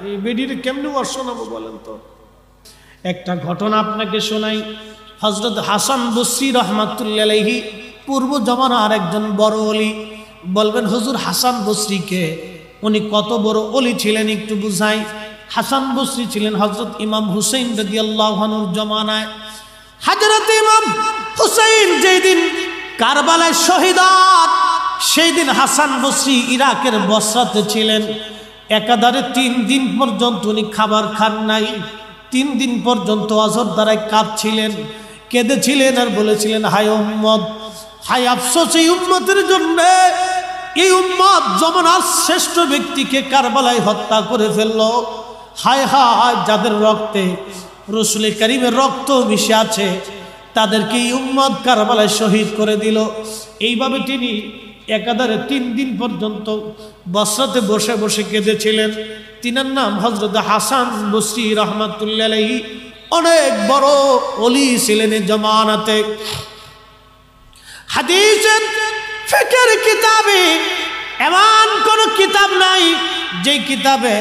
এই বেডির কেমনে ওয়াজ শোনাবো বলেন তো। একটা ঘটনা আপনাকে শোনাই। হযরত হাসান বসরি রাহমাতুল্লাহি আলাইহি পূর্ব জমানার একজন বড় ওলি। বলবেন হুজুর হাসান বসরিকে, উনি কত বড় ওলি ছিলেন একটু বুঝাই। হাসান বসরি ছিলেন হযরত ইমাম হুসাইন রাদিয়াল্লাহু আনহুর জমানায়। হযরত ইমাম হুসাইন যেদিন কারবালায় শহীদ হন, সেই দিন হাসান বসরি ইরাকের বসরাতে ছিলেন। একাধারে 3 দিন পর্যন্ত উনি খাবার খান নাই। 3 দিন পর্যন্ত অজর দ্বারায় কাঁদছিলেন, কেঁদেছিলেন আর বলেছিলেন, হায় উম্মত, হায় আফসোস এই উম্মতের জন্য। এই উম্মত জমানার শ্রেষ্ঠ ব্যক্তিকে কারবালায় হত্যা করে ফেলল। হায় হায়, যাদের রক্তে রাসূল কারীমের রক্ত মিশে আছে তাদেরকে এই উম্মত কারবালায় শহীদ করে দিল। এইভাবে তিনি একাধারে 3 দিন পর্যন্ত বসরাতে বসে বসে কেঁদেছিলেন। তিনার নাম হযরত হাসান বসরি রাহমাতুল্লাহি আলাইহি। অনেক বড় ওলি ছিলেন এই জমানাতে। হাদিসের ফিকহের কিতাবে এমন কোন কিতাব নাই যে কিতাবে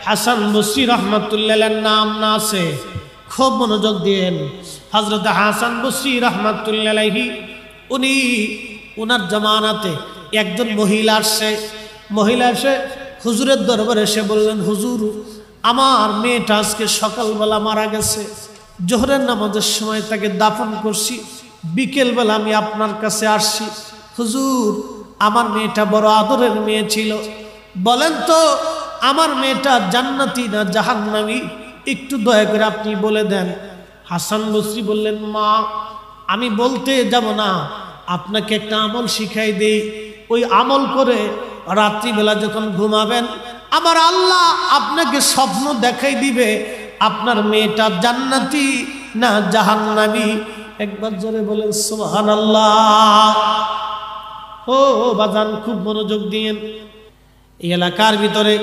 হাসান বসরি রাহমাতুল্লাহি আলাইহির নাম না আছে। খুব মনোযোগ দিয়েন। হযরত হাসান বসরি রাহমাতুল্লাহি আলাইহি উনি ওনার জমানাতে একজন মহিলা এসে হুজুরের দরবারে এসে বললেন, হুজুর আমার মেয়েটা আজকে সকালবেলা মারা গেছে, জোহরের নামাজের সময় তাকে দাফন করছি, বিকেলবেলা আমি আপনার কাছে আসছি। হুজুর আমার মেয়েটা বড় আদরের মেয়ে ছিল, বলেন তো আমার মেয়েটা জান্নাতি না জাহান্নামী, একটু দয়া করে আপনি বলে দেন। হাসান বসরি বললেন, মা আমি বলতে যাব না, আপনাকে একটা আমল শিখাই দেই। ওই আমল করে রাত্রিবেলা যখন ঘুমাবেন আমার আল্লাহ আপনাকে স্বপ্ন দেখাই দিবে আপনার মেয়েটা জান্নাতি না জাহান্নামী। একবার জোরে বলেন সুবহানাল্লাহ। ও বাজান খুব মনোযোগ দিয়েন। এই এলাকার ভিতরে,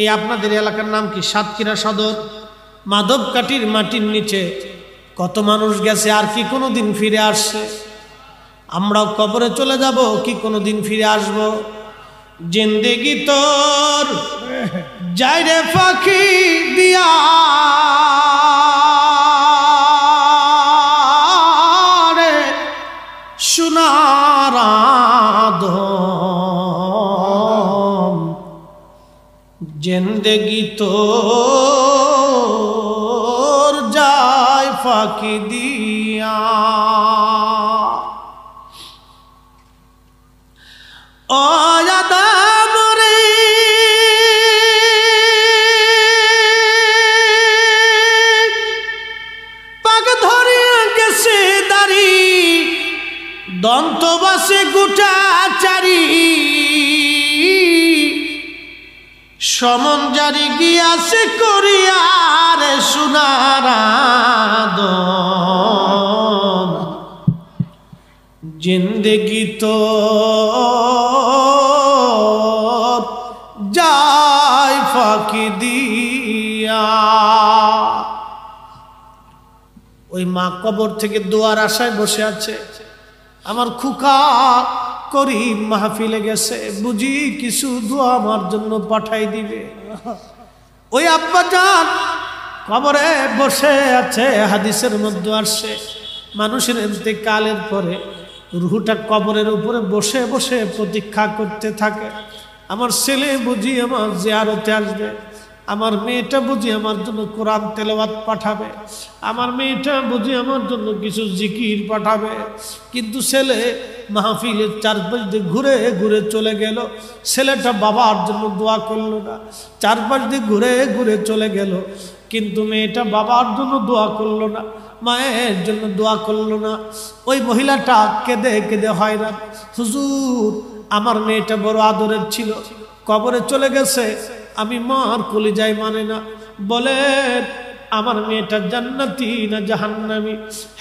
এই আপনাদের এলাকার নাম কি? সাতক্ষীরা সদর। মাধবকাঠির মাটির নিচে কত মানুষ গেছে, আর কি কোনোদিন ফিরে আসছে? আমরাও কবরে চলে যাব, কি কোনোদিন ফিরে আসব? জিন্দেগি তোর যায় রে ফাঁকি দিয়া, রে সোনার আদম, জিন্দেগি তোর যায় ফাঁকি দিয়া। ও আদম রে পাক ধরিয়া গেছে দাড়ি, দন্তবাসে গোটা চারি, সমন জারি গিয়াছে করিয়ার সোনার আদম, জিন্দেগি তো যায় ফাঁকি দিয়া। ওই মা কবর থেকে দোয়ার আশায় বসে আছে, আমার খুকা করিম মাহফিলে গেছে, বুঝি কিছু দোয়া আমার জন্য পাঠাই দিবে। ওই আব্বা জান কবরে বসে আছে। হাদিসের মধ্যে আসছে মানুষের ইন্তেকালের পরে রুহটা কবরের উপরে বসে বসে প্রতীক্ষা করতে থাকে, আমার ছেলে বুঝি আমার জিয়ারতে আসবে, আমার মেয়েটা বুঝি আমার জন্য কোরআন তেলাওয়াত পাঠাবে, আমার মেয়েটা বুঝি আমার জন্য কিছু জিকির পাঠাবে। কিন্তু ছেলে মাহফিলের চারপাশ দিয়ে ঘুরে ঘুরে চলে গেল। ছেলেটা বাবার জন্য দোয়া করলো না, চারপাশ দিয়ে ঘুরে ঘুরে চলে গেল, কিন্তু মেয়েটা বাবার জন্য দোয়া করলো না, মায়ের জন্য দোয়া করলো না। ওই মহিলাটা কেঁদে কেঁদে হয়রান, হুজুর আমার মেয়েটা বড় আদরের ছিল, কবরে চলে গেছে, আমি মার কলিজায় মানে না, বলেন আমার মেয়েটা জান্নাতি না জাহান্নামী?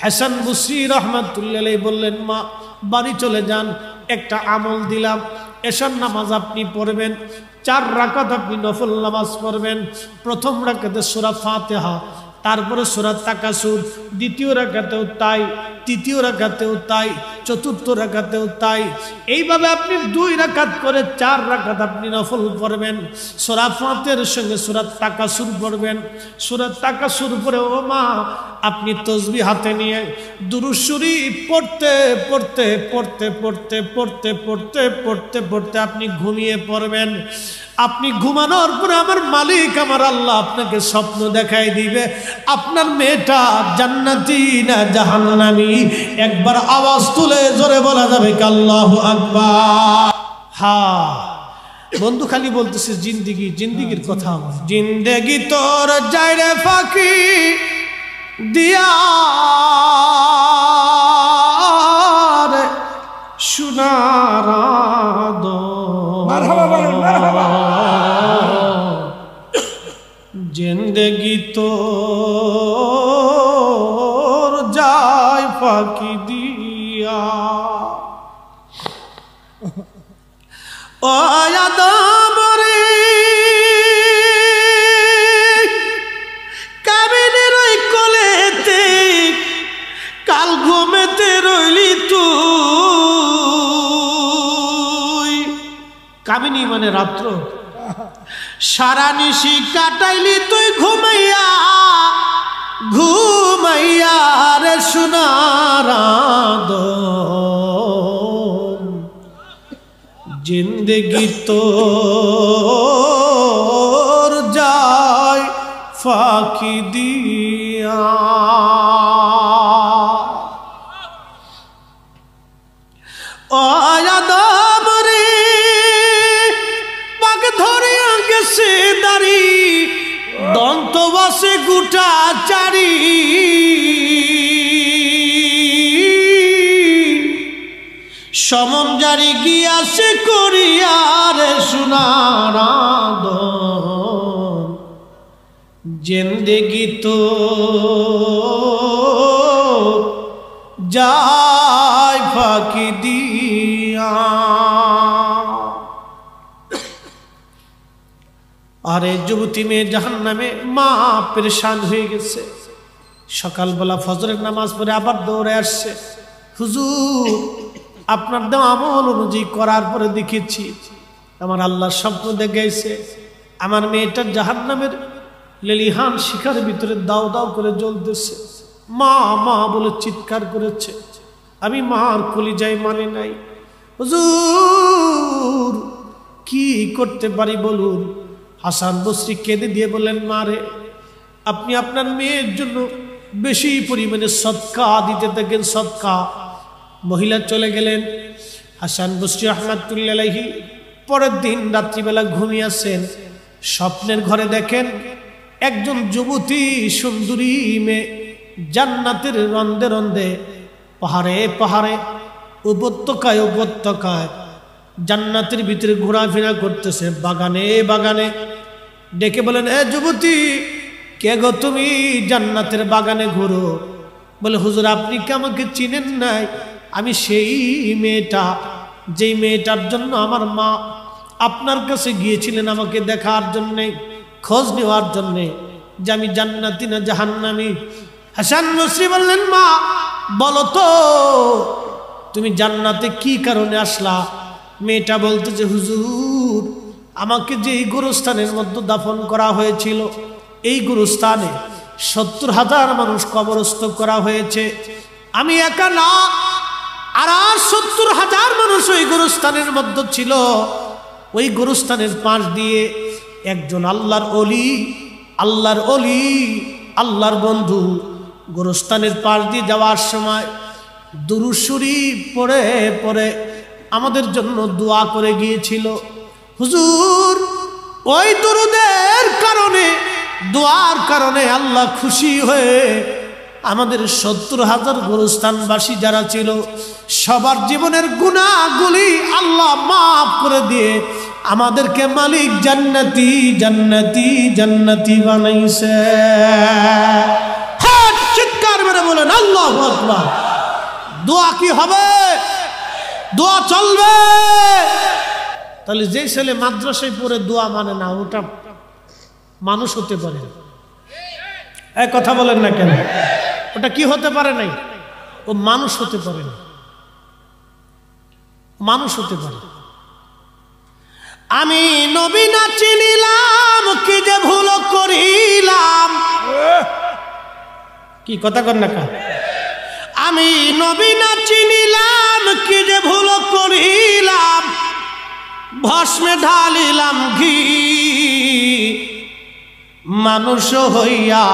হাসান বসরি রাহমাতুল্লাহি আলাইহি বললেন, মা বাড়ি চলে যান, একটা আমল দিলাম, এশার নামাজ আপনি পড়বেন, 4 রাকাত আপনি নফল নামাজ পড়বেন। প্রথম রাকাতে সূরা ফাতিহা, তারপরে সূরা তাকাসুর, দ্বিতীয় রাকাতেও তাই, তৃতীয় রাকাতেও তাই, চতুর্থ রাকাতেও তাই। এইভাবে আপনি 2 রাকাত করে 4 রাকাত আপনি নফল পড়বেন। সূরা ফাতিহার সঙ্গে সূরা তাকাসুর পড়বেন। সূরা তাকাসুর পরে ও মা আপনি তাসবিহ হাতে নিয়ে দুরূদ শরীফ পড়তে পড়তে পড়তে পড়তে পড়তে পড়তে পড়তে পড়তে আপনি ঘুমিয়ে পড়বেন। আপনি ঘুমানোর পরে আমার মালিক আমার আল্লাহ আপনাকে স্বপ্ন দেখাই দিবে আপনার মেয়েটা জান্নাতি না জাহান্নামী। একবার আওয়াজ তুলে জোরে বলা যাবে কি আল্লাহু আকবার। হ্যাঁ বন্ধু খালি বলতেছে জিন্দেগি, জিন্দেগির কথা। জিন্দেগি তোর যায় রে ফাঁকি দিয়া সোনার জিন্দেগি তোর যায় ফাঁকি দিয়া ও আদম রে কাবিনের ওই কোলেতে কাল ঘুমেতে রইলি তুই। কাবিনী মানে রাত্র, সারা নিশি কাটাইলি তুই ঘুমাইয়া ঘুমাইয়া রে সোনার আদম। জিন্দেগি তোর যায় ফাঁকি দিয়া ও আদম রে পাক ধরিয়া গেছে দাড়ি দন্ত বসে গুটা চারি সমন জারি গিয়াছে করিয়ার সোনার আদম। জিন্দেগি তো যায় ফাঁকি দিয়া। আরে যুবতী মেয়ে জাহান্নামে মা পেরেশান হয়ে গেছে। সকালবেলা ফজরের নামাজ পড়ে আবার দৌড়ে আসছে, হুজুর আপনার দেওয়া আমল অনুযায়ী করার পরে দেখেছি আমার আল্লাহ স্বপ্ন দেখাইছে আমার মেয়েটা জাহান্নামের লেলিহান শিখার ভিতরে দাও দাও করে জ্বলতেছে। মা মা বলে চিৎকার করেছে, আমি মার কলিজায় মানে নাই। হুজুর কি করতে পারি বলুন? হাসান বসরি কেঁদে দিয়ে বললেন, মা রে আপনি আপনার মেয়ের জন্য বেশি পরিমাণে সদকা দিতে থাকেন, সদকা। মহিলা চলে গেলেন। হাসান বসরি রহমাতুল্লাহি আলাইহি পরের দিন রাত্রিবেলা ঘুমিয়ে আসেন, স্বপ্নের ঘরে দেখেন একজন যুবতী সুন্দরী মেয়ে জান্নাতের রন্দে রন্দে পাহাড়ে পাহাড়ে উপত্যকায় উপত্যকায় জান্নাতের ভিতরে ঘোরাফেরা করতেছে, বাগানে বাগানে। ডেকে বলেন, এ যুবতী কে গো তুমি জান্নাতের বাগানে ঘুরো? বলে, হুজুর আপনি কি আমাকে চিনেন নাই? আমি সেই মেয়েটা যেই মেয়েটার জন্য আমার মা আপনার কাছে গিয়েছিলেন আমাকে দেখার জন্যে, খোঁজ নেওয়ার জন্যে যে আমি জান্নাতি না জাহান্নামী। হাসান বসরি বললেন, মা বলো তো তুমি জান্নাতে কি কারণে আসলা? মেয়েটা বলতেছে, হুজুর আমাকে যে এই গোরস্থানের মধ্যে দাফন করা হয়েছিল, এই গোরস্থানে 70,000 মানুষ কবরস্থ করা হয়েছে। আমি একা না, আর 70,000 মানুষ ওই গোরস্থানের মধ্যে ছিল। ওই গোরস্থানের পাশ দিয়ে একজন আল্লাহর অলি, আল্লাহর অলি, আল্লাহর বন্ধু গোরস্থানের পাশ দিয়ে যাওয়ার সময় দুরূদ শরীফ পড়ে পড়ে আমাদের জন্য দোয়া করে গিয়েছিল। হুজুর ওই দুরূদের কারণে, দোয়ার কারণে আল্লাহ খুশি হয়ে আমাদের 70,000 গোরস্থানবাসী যারা ছিল সবার জীবনের গুনাহগুলি আল্লাহ মাফ করে দিয়ে আমাদেরকে মালিক জান্নাতি জান্নাতি জান্নাতি বানাইছে। হ্যাঁ চিৎকার মেরে বলেন আল্লাহু আকবার। দোয়া কি হবে? দোয়া চলবে। তাহলে যে ছেলে মাদ্রাসায় পড়ে দোয়া মানে না, ওটা মানুষ হতে পারে? এক কথা বলেন না কেন? ওটা কি হতে পারে নাই? ও মানুষ হতে পারে না, মানুষ হতে পারে। আমি নবী না চিনিলাম, কি যে ভুল করিলাম। কি কথা কর না কা? আমি নবী না চিনিলাম, কি যে ভুল করিলাম। ভস্মে ঢালিলাম ঘি, মানুষ হইয়া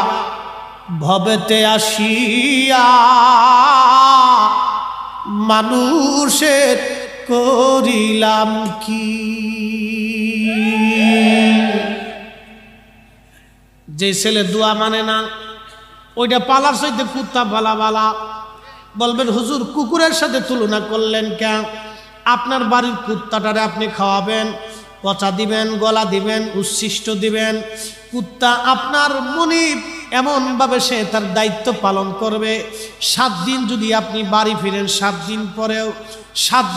ভবেতে আসিয়া মানুষের করিলাম কি। যে ছেলে দোয়া মানে না, ওইটা পালার সাথে কুত্তা পালা বালা। বলবেন হুজুর কুকুরের সাথে তুলনা করলেন কেন? আপনার বাড়ির কুত্তাটারে আপনি খাওয়াবেন, পচা দিবেন, গলা দিবেন, উচ্ছিষ্ট দিবেন। কুত্তা আপনার মনিব, এমনভাবে সে তার দায়িত্ব পালন করবে। 7 দিন যদি আপনি বাড়ি ফিরেন, 7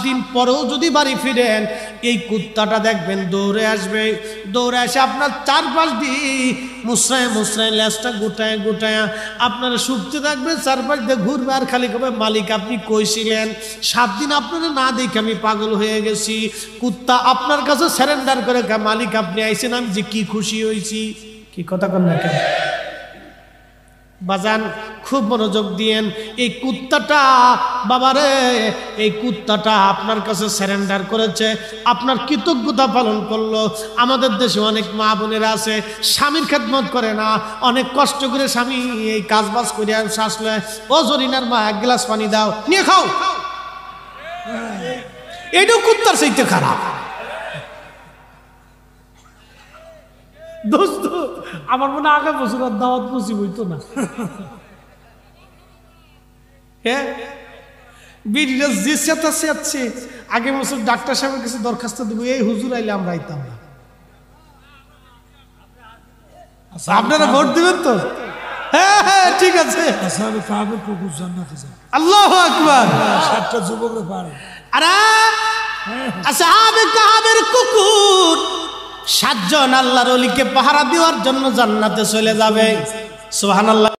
দিন পরেও যদি বাড়ি ফিরেন, এই কুত্তাটা দেখবেন দৌড়ে আসবে। দৌড়ে এসে আপনার চারপাশ দিয়ে মুসরায় মুসরায় লেজটা গোটায় গোটায় আপনারা শুকতে থাকবেন, চারপাশ দিয়ে ঘুরবে আর খালি কবে মালিক আপনি কইছিলেন। 7 দিন আপনারা না দেখে আমি পাগল হয়ে গেছি। কুত্তা আপনার কাছে সারেন্ডার করে মালিক আপনি আইছেন, আমি যে কি খুশি হয়েছি। কি কথা কন না কেন বাজান? খুব মনোযোগ দিয়েন। এই কুত্তাটা বাবারে, এই কুত্তাটা আপনার কাছে সারেন্ডার করেছে, আপনার কৃতজ্ঞতা পালন করলো। আমাদের দেশে অনেক মা বোনেরা আছে স্বামীর খেদমত করে না, অনেক কষ্ট করে স্বামী এই কাজ বাজ করে আসলে, ও জরিনার মা 1 গ্লাস পানি দাও, নিয়ে খাও। এইটাও কুত্তার চাইতে খারাপ। দোস্ত আমার মনে আগে বছর দাওয়াত নসিব হইতো না। হ্যাঁ, বিড়িটা যে চেঁচাচ্ছে, আগে বছর ডাক্তার সাহেবের কাছে দরখাস্ত দেবো, এই হুজুর আইলে আমরা আইতাম না। আপনারা ভোট দিবেন তো? হ্যাঁ হ্যাঁ ঠিক আছে। আল্লাহু আকবার। 7টা যুবকরা পারে। আরে আসহাবে কাহাবের কুকুর 7 জন আল্লাহর ওলিকে পাহারা দেওয়ার জন্য জান্নাতে চলে যাবে। সুবহানাল্লাহ।